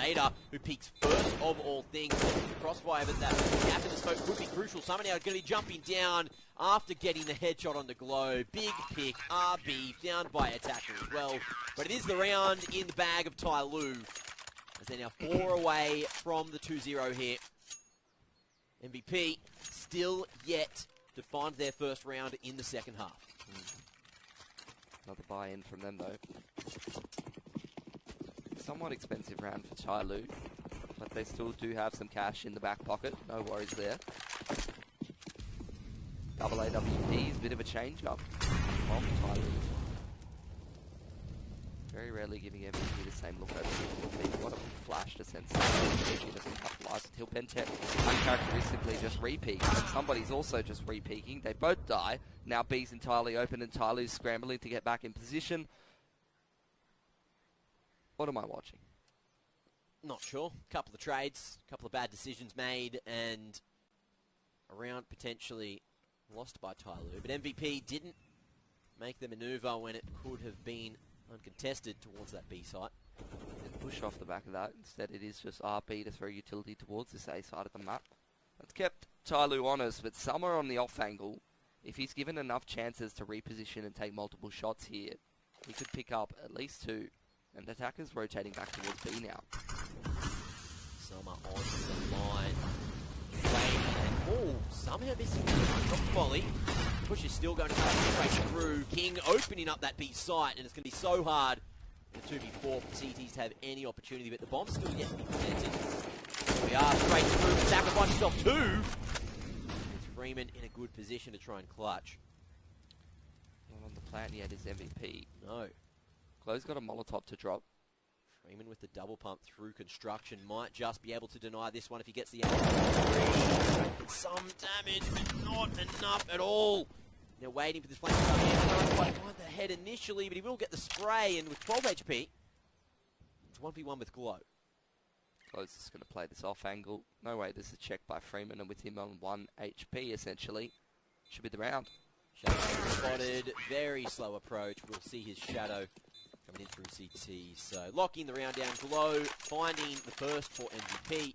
Raider, who peaks first of all things. Crossfire, but that gap in the smoke could be crucial. Someone now going to be jumping down after getting the headshot on the glow. Big pick, RB, found by Attacker as well. But it is the round in the bag of TyLoo, as they're now 4 away from the 2-0 here. MVP still yet to find their first round in the second half. Another buy-in from them, though. Somewhat expensive round for TyLoo, but they still do have some cash in the back pocket. No worries there. Double AWP is a bit of a change-up from TyLoo. Very rarely giving MVP the same look over the What a flash to send somebody. He doesn't capitalize until Bentet uncharacteristically just re-peaks. And somebody's also just re-peaking. They both die. Now B's entirely open and TyLoo's scrambling to get back in position. What am I watching? Not sure. Couple of trades, couple of bad decisions made, and a round potentially lost by TyLoo. But MVP didn't make the maneuver when it could have been uncontested towards that B site. And push off the back of that. Instead, it is just RP to throw utility towards this A side of the map. That's kept TyLoo honest, but somewhere on the off angle, if he's given enough chances to reposition and take multiple shots here, he could pick up at least 2. And Attacker's rotating back towards B now. Summer on the line. And somehow missing drop the volley. Push is still going to come straight through. King opening up that B site, and it's going to be so hard in the 2v4 for CTs to have any opportunity, but the bomb's still yet to be planted. Here we are, straight through. Sacrifice himself 2. It's Freeman in a good position to try and clutch. Not on the plan yet is MVP. No. Glow's got a Molotov to drop. Freeman with the double pump through construction might just be able to deny this one if he gets the aim. Some damage, but not enough at all. They're waiting for this flame to come in. Can't quite find the head initially, but he will get the spray, and with 12 HP, it's 1v1 with Glow. Glow's just going to play this off angle. No way, this is a check by Freeman, and with him on 1 HP, essentially, should be the round. Shadow spotted, very slow approach. We'll see his shadow coming in through CT. So locking the round down. Glow finding the first for MVP.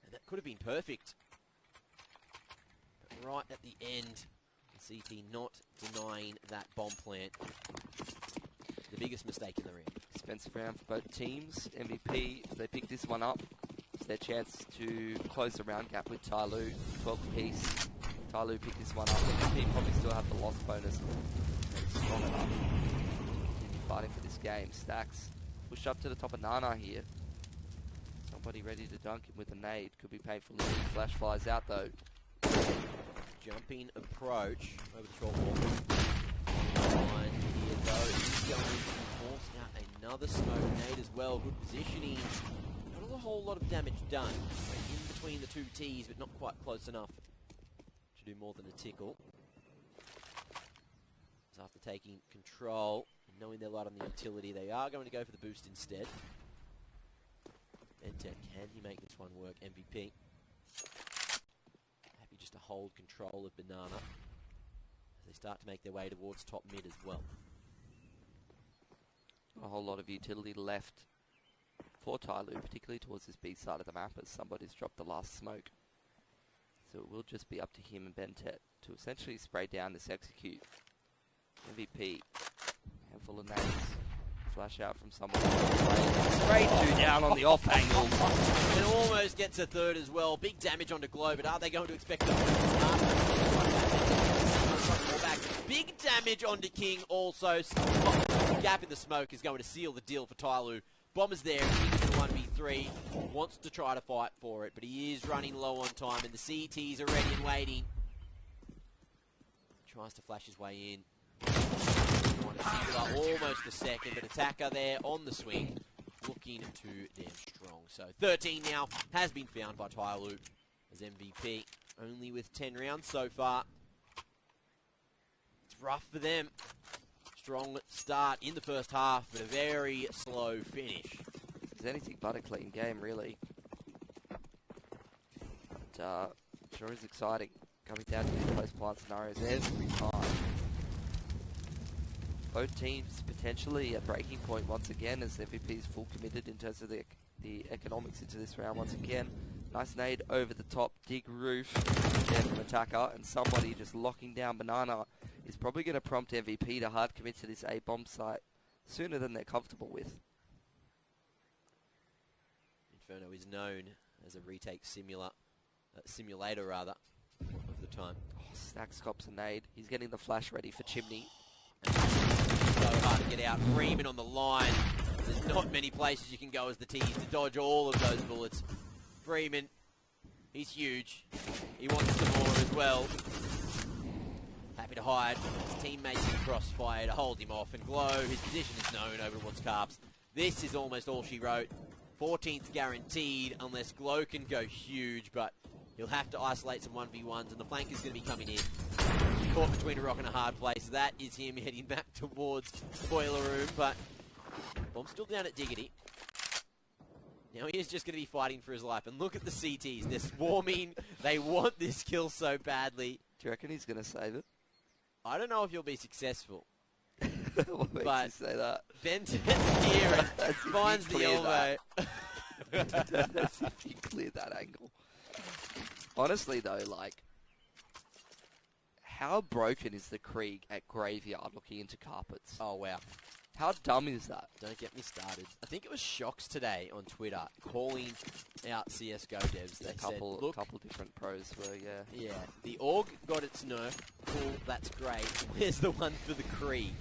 And that could have been perfect. But right at the end, CT not denying that bomb plant. The biggest mistake in the round. Expensive round for both teams. MVP, if they pick this one up, it's their chance to close the round gap with TyLoo. 12 apiece. TyLoo pick this one up. MVP probably still have the loss bonus. Strong enough. Fighting for this game. Stacks push up to the top of Nana here. Somebody ready to dunk him with a nade. Could be painful. Flash flies out though. Jumping approach over the short wall. Line here though. He's going to force out another smoke nade as well. Good positioning. Not a whole lot of damage done. In between the two T's, but not quite close enough to do more than a tickle. So after taking control, knowing they're light on the utility, they are going to go for the boost instead. Bentet, can he make this one work? MVP. Happy just to hold control of Banana as they start to make their way towards top mid as well. A whole lot of utility left for TyLoo, particularly towards this B side of the map as somebody's dropped the last smoke. So it will just be up to him and Bentet to essentially spray down this execute. MVP. Handful of nades. Flash out from someone. Straight 2 down on the off angle. It almost gets a third as well. Big damage onto Glow, but are they going to expect it? Big damage onto King also. Gap in the smoke is going to seal the deal for TyLoo. Bomber's there, King's in 1v3. Wants to try to fight for it, but he is running low on time, and the CTs are ready and waiting. Tries to flash his way in. Almost a second, but Attacker there on the swing, looking too damn strong. So 13 now has been found by TyLoo as MVP, only with 10 rounds so far. It's rough for them. Strong start in the first half, but a very slow finish. It's anything but a clean game, really. But sure is exciting. Coming down to these close blind scenarios every time. both teams potentially at breaking point once again, as MVP is full committed in terms of the economics into this round once again. Nice nade over the top, dig roof there from attacker, and somebody just locking down Banana is probably going to prompt MVP to hard commit to this A bomb site sooner than they're comfortable with. Inferno is known as a retake simulator of the time. Oh, Stacks cops a nade. He's getting the flash ready for Chimney. So hard to get out. Freeman on the line. There's not many places you can go as the T's to dodge all of those bullets. Freeman, he's huge. He wants some more as well. Happy to hide. His teammates in crossfire to hold him off. And Glow, his position is known over towards Carps. This is almost all she wrote. 14th guaranteed unless Glow can go huge, but he'll have to isolate some 1v1s, and the flank is going to be coming in. Caught between a rock and a hard place. That is him heading back towards Boiler Room, but bomb's still down at Diggity. Now he is just going to be fighting for his life. And look at the CTs. They're swarming. They want this kill so badly. Do you reckon he's going to save it? I don't know if he'll be successful. What makes but you say that? Benton here finds the elbow. That's if you clear that angle. Honestly, though, like, how broken is the Krieg at Graveyard looking into carpets? Oh, wow. How dumb is that? Don't get me started. I think it was Shocks today on Twitter calling out CSGO devs. They said, look, couple different pros were, yeah, the AUG got its nerf. Cool, that's great. Where's the one for the Krieg?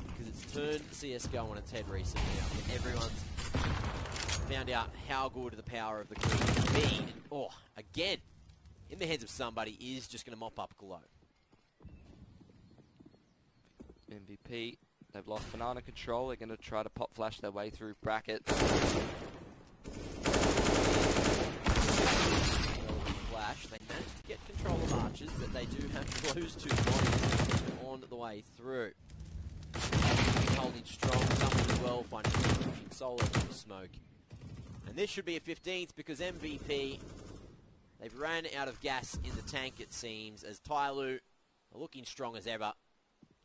Because it's turned CSGO on its head recently. And everyone's found out how good the power of the Krieg can be. And, oh, again, in the hands of somebody is just going to mop up Glow. MVP, they've lost banana control. They're going to try to pop flash their way through bracket. Flash, they managed to get control of Archers, but they do have Glow's two bodies on the way through. Holding strong, someone as well, finding pushing solo through the smoke. And this should be a 15th because MVP, they've ran out of gas in the tank, it seems, as TyLoo are looking strong as ever.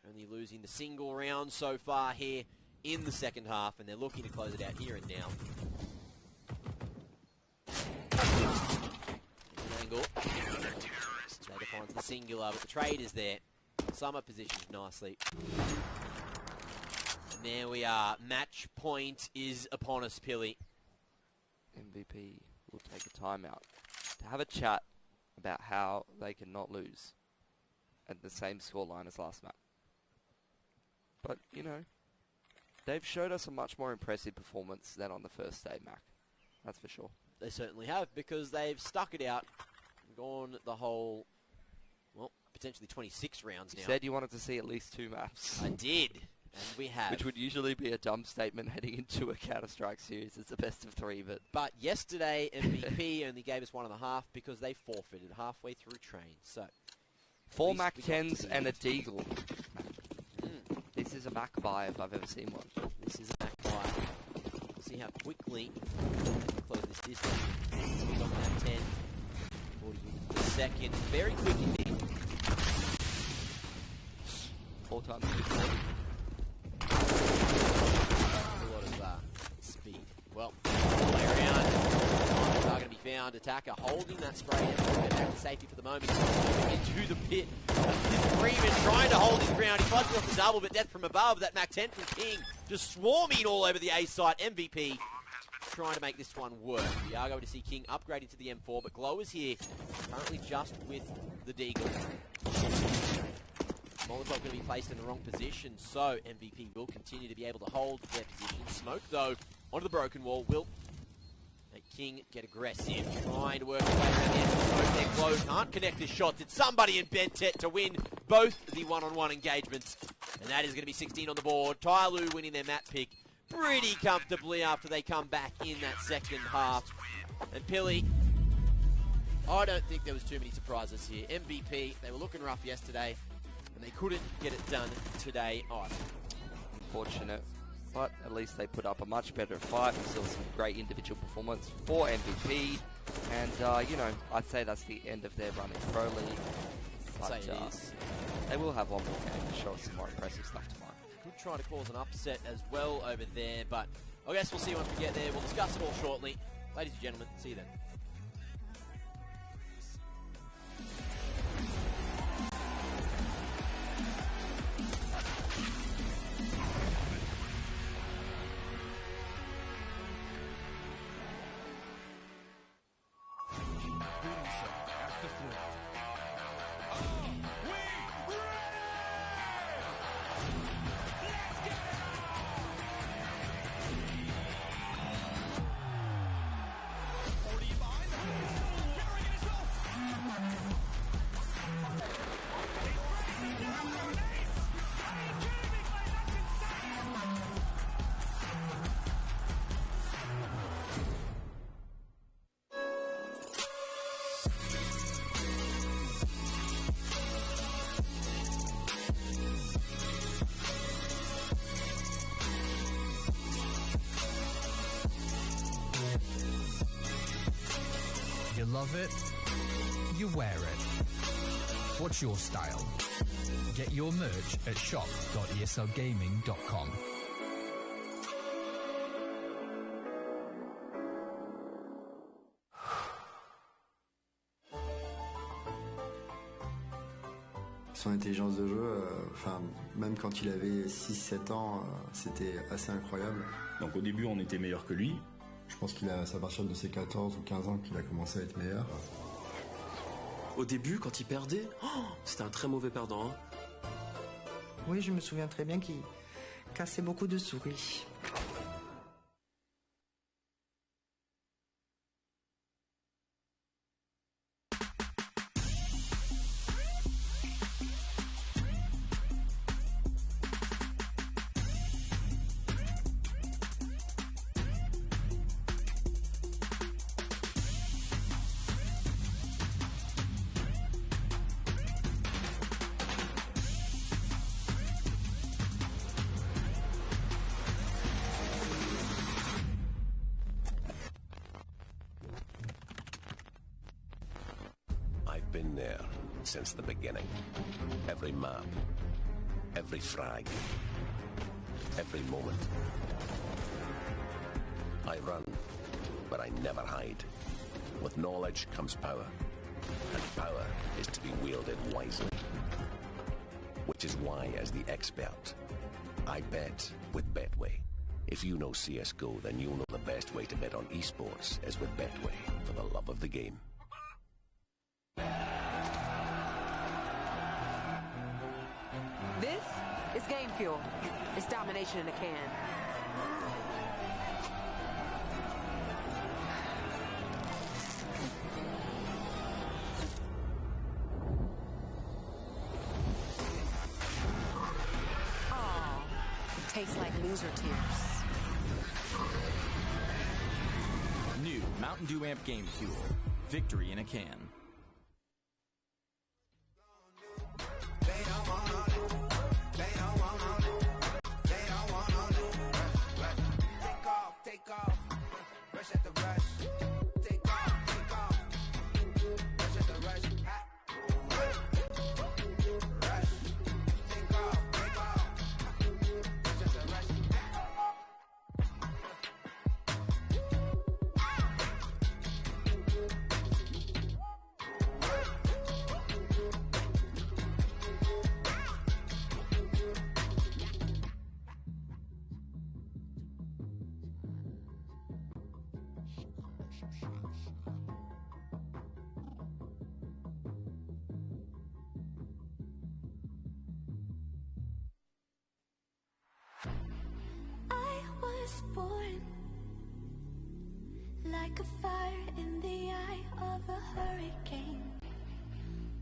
Only losing the single round so far here in the second half, and they're looking to close it out here and now. An angle. That defines the singular, but the trade is there. Summer positioned nicely. And there we are. Match point is upon us, Pilly. MVP will take a timeout to have a chat about how they cannot lose at the same scoreline as last match. But, you know, they've showed us a much more impressive performance than on the first day, Mac. That's for sure. They certainly have, because they've stuck it out, gone the whole, well, potentially 26 rounds now. You said you wanted to see at least 2 maps. I did, and we have. Which would usually be a dumb statement heading into a Counter-Strike series. It's the best of 3, but... But yesterday, MVP only gave us 1.5 because they forfeited halfway through train, so... 4 Mac 10s and a Deagle. This is a Mac buy if I've ever seen one. This is a Mac buy. We'll see how quickly we close this distance. Speed on that 10. 40 units per second. Very quick indeed. 4 times 240. A lot of speed. Well, play around. Are going to be found. Attacker holding that spray and get back to safety for the moment. Into the pit. Freeman trying to hold his ground. He fudges off the double, but death from above. That Mac 10 from King just swarming all over the A site. MVP trying to make this one work. We are going to see King upgrading to the M4, but Glow is here. Currently just with the Deagle. Molotov going to be placed in the wrong position, so MVP will continue to be able to hold their position. Smoke, though, onto the broken wall. Will make King get aggressive, trying to work his way around the edge of smoke there. Glow can't connect his shots. It's somebody in Bentet to win both the one-on-one engagements. And that is going to be 16 on the board. TyLoo winning their map pick pretty comfortably after they come back in that second half. And Pilly, I don't think there was too many surprises here. MVP, they were looking rough yesterday, and they couldn't get it done today either. Unfortunate, but at least they put up a much better fight. We saw some great individual performance for MVP, and you know, I'd say that's the end of their run in Pro League. I'd say it is. They will have one more game to show us some more impressive stuff tomorrow. Could try to cause an upset as well over there, but I guess we'll see once we get there. We'll discuss it all shortly. Ladies and gentlemen, see you then. You love it, you wear it. What's your style? Get your merch at shop.eslgaming.com. Son intelligence de jeu, même quand il avait 6-7 ans, c'était assez incroyable. Donc au début, on était meilleur que lui. Je pense c'est à partir de ses 14 ou 15 ans qu'il a commencé à être meilleur. Au début, quand il perdait, c'était un très mauvais perdant. Oui, je me souviens très bien qu'il cassait beaucoup de souris. I've been there since the beginning. Every map, every frag, every moment. I run, but I never hide. With knowledge comes power, and power is to be wielded wisely. Which is why, as the expert, I bet with Betway. If you know CSGO, then you'll know the best way to bet on esports is with Betway, for the love of the game. This is Game Fuel. It's domination in a can. Aw, tastes like loser tears. New Mountain Dew Amp Game Fuel. Victory in a can. Born like a fire in the eye of a hurricane.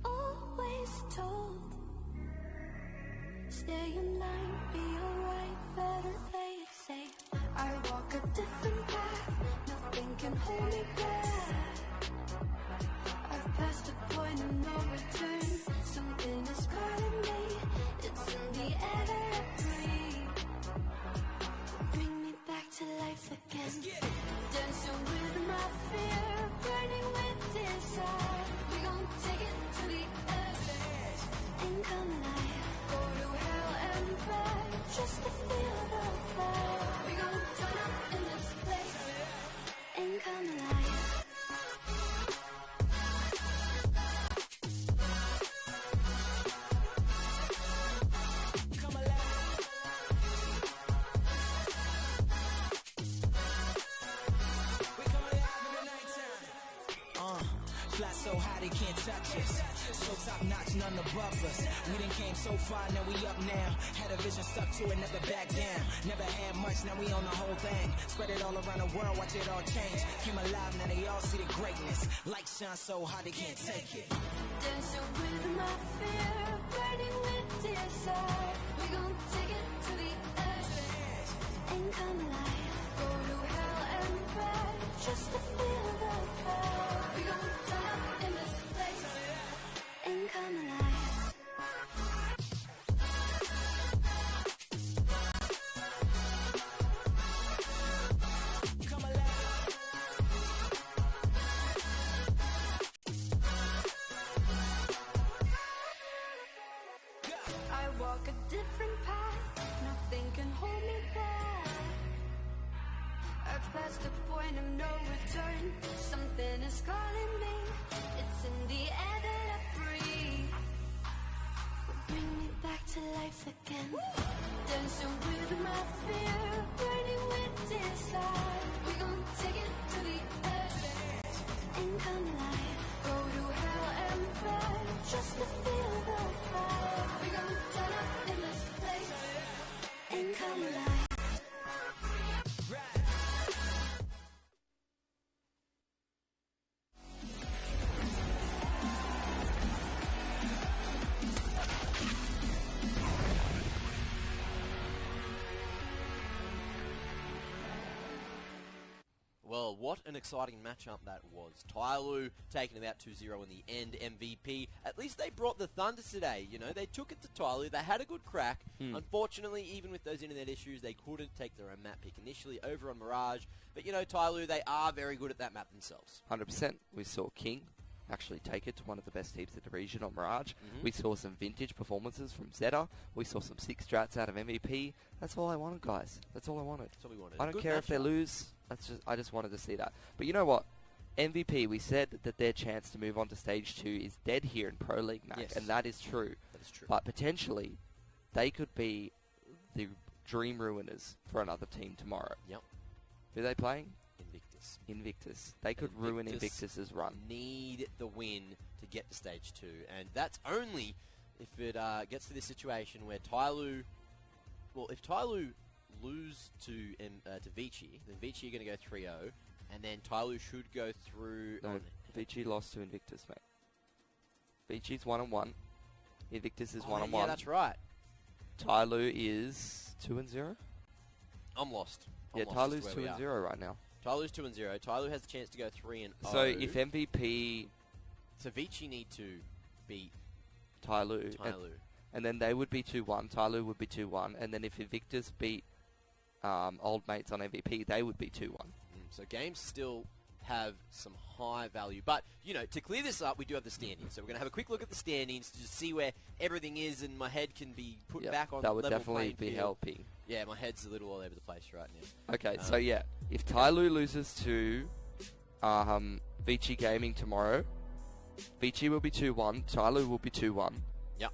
Always told, stay in line, be alright, better play it safe. I walk a different path, nothing can hold me back. I've passed the point of no return, something is calling me, it's in the air that I breathe. Bring me back to life again. Dancing with my fear, burning with desire. We gon' take it to the edge and come alive. so high they can't touch us. So top notch, none above us. We done came so far, now we up now. Had a vision, stuck to it, never back down. Never had much, now we own the whole thing. Spread it all around the world, watch it all change. Came alive, now they all see the greatness. Light shine so high they can't take it. Dancing with my fear, burning with desire. We gon' take it to the edge and come alive. Go to hell and back just to feel the fire. We gon' turn up in this place and come alive. I walk a different path, nothing can hold me back. I've passed the point of no return, something is calling me. It's in the air that I breathe. Bring me back to life again. Dancing with my fear, burning with desire. We gon' take it to the edge and come alive. Go to hell and back just to feel the fire. We gon' turn up in this place and come alive. Well, what an exciting matchup that was. TyLoo taking about 2-0 in the end, MVP. At least they brought the thunder today, you know. They took it to TyLoo. They had a good crack. Unfortunately, even with those internet issues, they couldn't take their own map pick initially over on Mirage. But, you know, TyLoo, they are very good at that map themselves. 100%. We saw King actually take it to one of the best teams in the region on Mirage. We saw some vintage performances from Zeta. We saw some sick strats out of MVP. That's all I wanted, guys. That's all I wanted. That's all we wanted. I don't care if they lose. I just wanted to see that. But you know what? MVP, we said that their chance to move on to Stage 2 is dead here in Pro League, Mac, and that is true. That is true. But potentially, they could be the dream ruiners for another team tomorrow. Yep. Who are they playing? Invictus. They could ruin Invictus's run. Need the win to get to Stage 2. And that's only if it gets to this situation where TyLoo... Well, if TyLoo lose to Vici, then Vici are going to go 3-0, and then TyLoo should go through... No, Vici lost to Invictus, mate. Vici's 1-1. Invictus is 1-1. Yeah, that's right. TyLoo is 2-0? I'm lost. TyLoo's 2-0 right now. TyLoo's 2-0. TyLoo has a chance to go 3-0. So if MVP... So Vici need to beat TyLoo. And then they would be 2-1. TyLoo would be 2-1. And then if Invictus beat old mates on MVP, they would be 2-1. So games still have some high value. But, you know, to clear this up, we do have the standings. So we're going to have a quick look at the standings to just see where everything is, and my head can be put back on the level That would definitely be field. helping. Yeah, my head's a little all over the place right now. Okay, so yeah, if TyLoo loses to Vici Gaming tomorrow, Vici will be 2-1, TyLoo will be 2-1. Yep.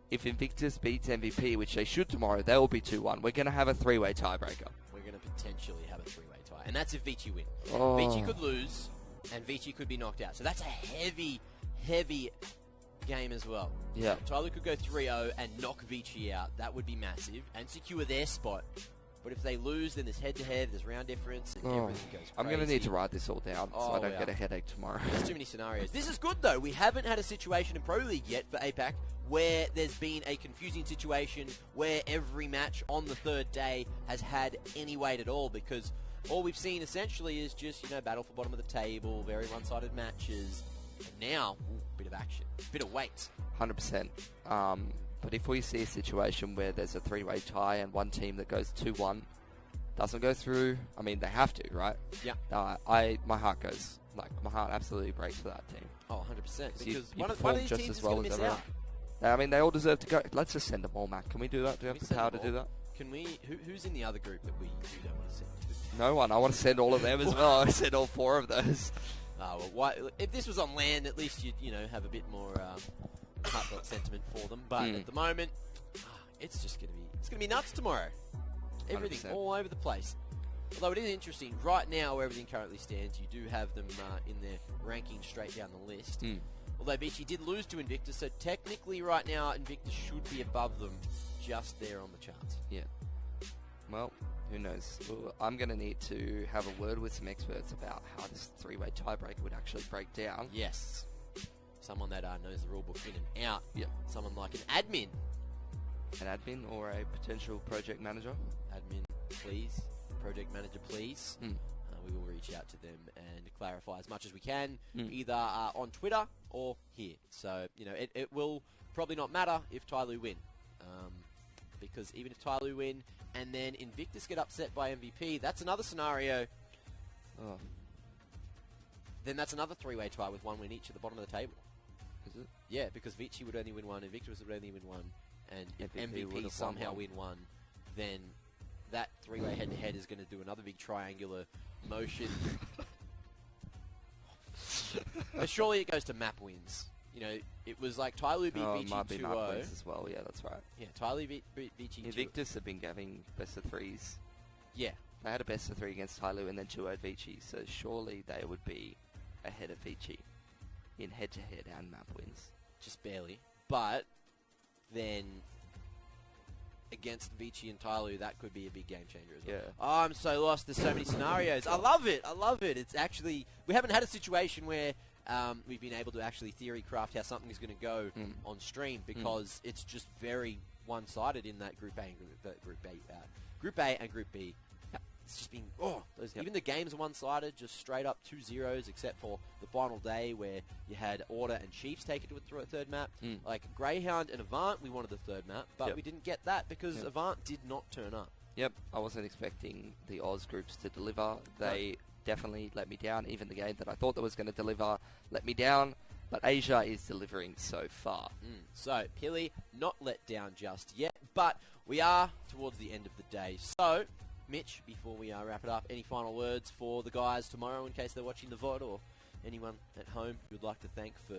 If Invictus beats MVP, which they should tomorrow, they will be 2-1. We're going to have a three-way tiebreaker. We're going to potentially have a three-way tie. And that's if Vici win. Oh. Vici could lose, and Vici could be knocked out. So that's a heavy, heavy game as well. Yeah. TyLoo could go 3-0 and knock Vici out. That would be massive and secure their spot. But if they lose, then there's head-to-head, there's round difference, and everything goes crazy. I'm going to need to write this all down so I don't get a headache tomorrow. There's too many scenarios. This is good, though. We haven't had a situation in Pro League yet for APAC where there's been a confusing situation where every match on the third day has had any weight at all, because all we've seen essentially is just, you know, battle for bottom of the table, very one-sided matches. And now, bit of action, bit of weight. 100%. But if we see a situation where there's a three-way tie and one team that goes 2-1 doesn't go through, I mean, they have to, right? Yeah. My heart goes, my heart absolutely breaks for that team. Oh, 100%. Because you one of these just teams as is well going to as miss everyone. out. I mean, they all deserve to go. Let's just send them all, Matt. Can we do that? Do we have the power to do that? Can we? Who's in the other group that we don't want to send? No one. I want to send all of them as well. I send all 4 of those. Well, if this was on land, at least you'd have a bit more heartfelt sentiment for them. But at the moment, it's just gonna be nuts tomorrow. Everything 100%. all over the place. Although it is interesting, right now where everything currently stands, you do have them in their ranking straight down the list. Although Beachy did lose to Invictus, so technically right now Invictus should be above them, just there on the charts. Yeah. Well, who knows? Well, I'm going to need to have a word with some experts about how this three-way tiebreaker would actually break down. Yes. Someone that knows the rulebook in and out. Yep. Someone like an admin. An admin or a potential project manager? Admin, please. Project manager, please. We will reach out to them and clarify as much as we can, either on Twitter or here. So, you know, it will probably not matter if TyLoo win. Because even if TyLoo win and then Invictus get upset by MVP, that's another scenario. Then that's another three-way tie with one win each at the bottom of the table. Is it? Yeah, because Vici would only win one, Invictus would only win one, and if MVP somehow win one, then that three-way head-to-head is going to do another big triangular motion. Surely it goes to map wins. You know, it was like TyLoo beat Vici 2-0. Might be map wins as well, yeah, that's right. Yeah, TyLoo beat Vici 2-0. Invictus have been having best of threes. Yeah. They had a best of three against TyLoo and then 2-0'd Vici, so surely they would be ahead of Vici in head-to-head and map wins. Just barely. But then against Vici and TyLoo, that could be a big game changer as well. Yeah. Oh, I'm so lost. There's so many scenarios. I love it. I love it. It's actually... We haven't had a situation where we've been able to actually theory craft how something is going to go on stream because it's just very one-sided in that Group A and Group A and Group B. It's just been, even the games are one-sided, just straight up 2-0s, except for the final day where you had Order and Chiefs take it to a third map. Like Greyhound and Avant, we wanted the third map, but we didn't get that because Avant did not turn up. Yep, I wasn't expecting the Oz groups to deliver. They definitely let me down. Even the game that I thought that was going to deliver let me down, but Asia is delivering so far. So, Pili, not let down just yet, but we are towards the end of the day. So, Mitch, before we wrap it up, any final words for the guys tomorrow in case they're watching the VOD, or anyone at home you would like to thank for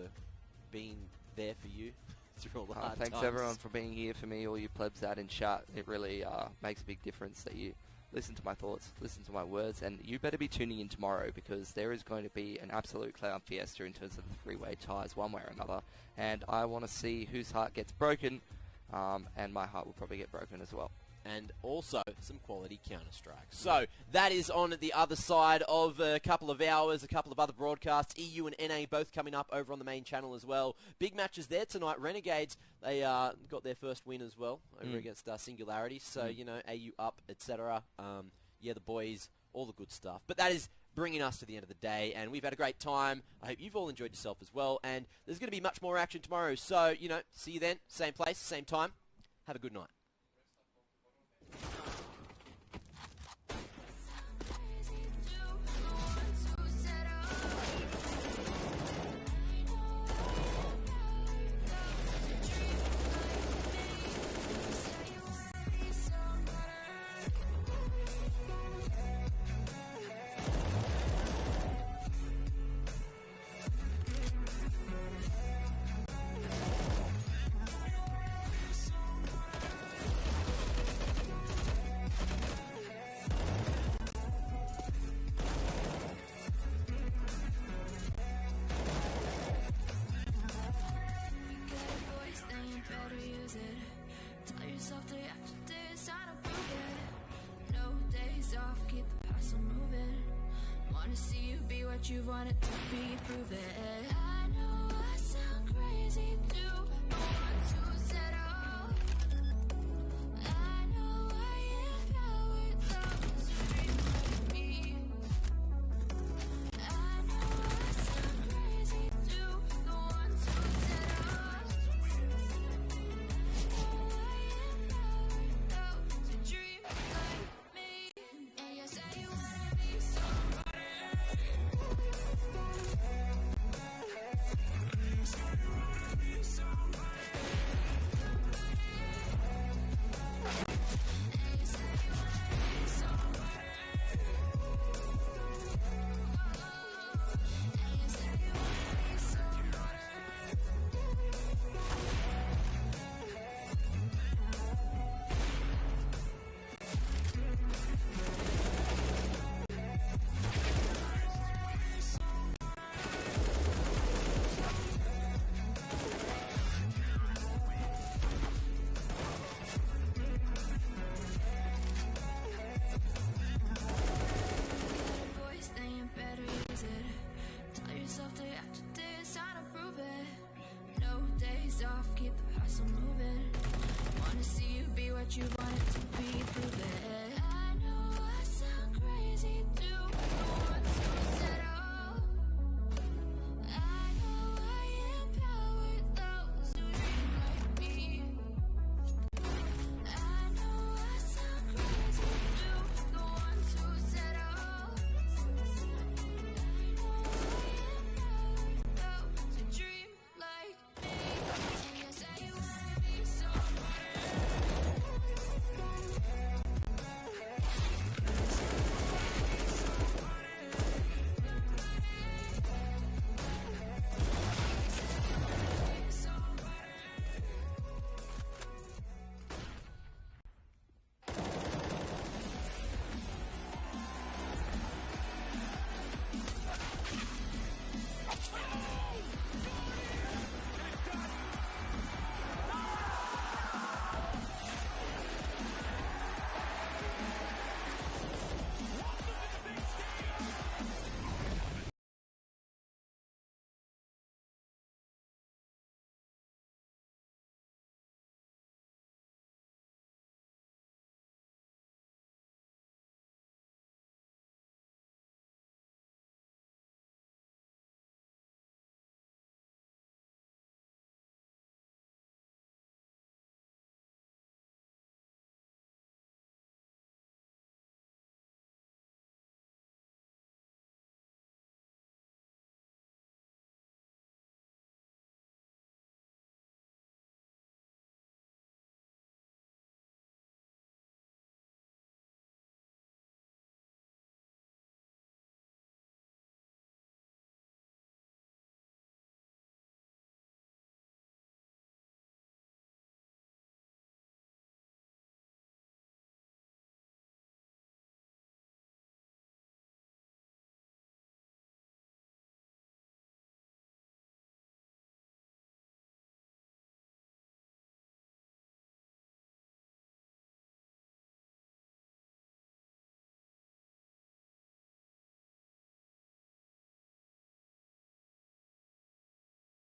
being there for you through all the hard Thanks times? everyone for being here for me, all you plebs out in chat. It really makes a big difference that you listen to my thoughts, listen to my words, and you better be tuning in tomorrow because there is going to be an absolute clown fiesta in terms of the three-way ties one way or another, and I want to see whose heart gets broken, and my heart will probably get broken as well. And also some quality Counter-Strike. So that is on the other side of a couple of hours, a couple of other broadcasts. EU and NA both coming up over on the main channel as well. Big matches there tonight. Renegades, they got their first win as well over against Singularity. So, you know, AU up, etc. Yeah, the boys, all the good stuff. But that is bringing us to the end of the day, and we've had a great time. I hope you've all enjoyed yourself as well, and there's going to be much more action tomorrow. So, you know, see you then, same place, same time. Have a good night. You want it to be, prove it. I know I sound crazy, do I want to settle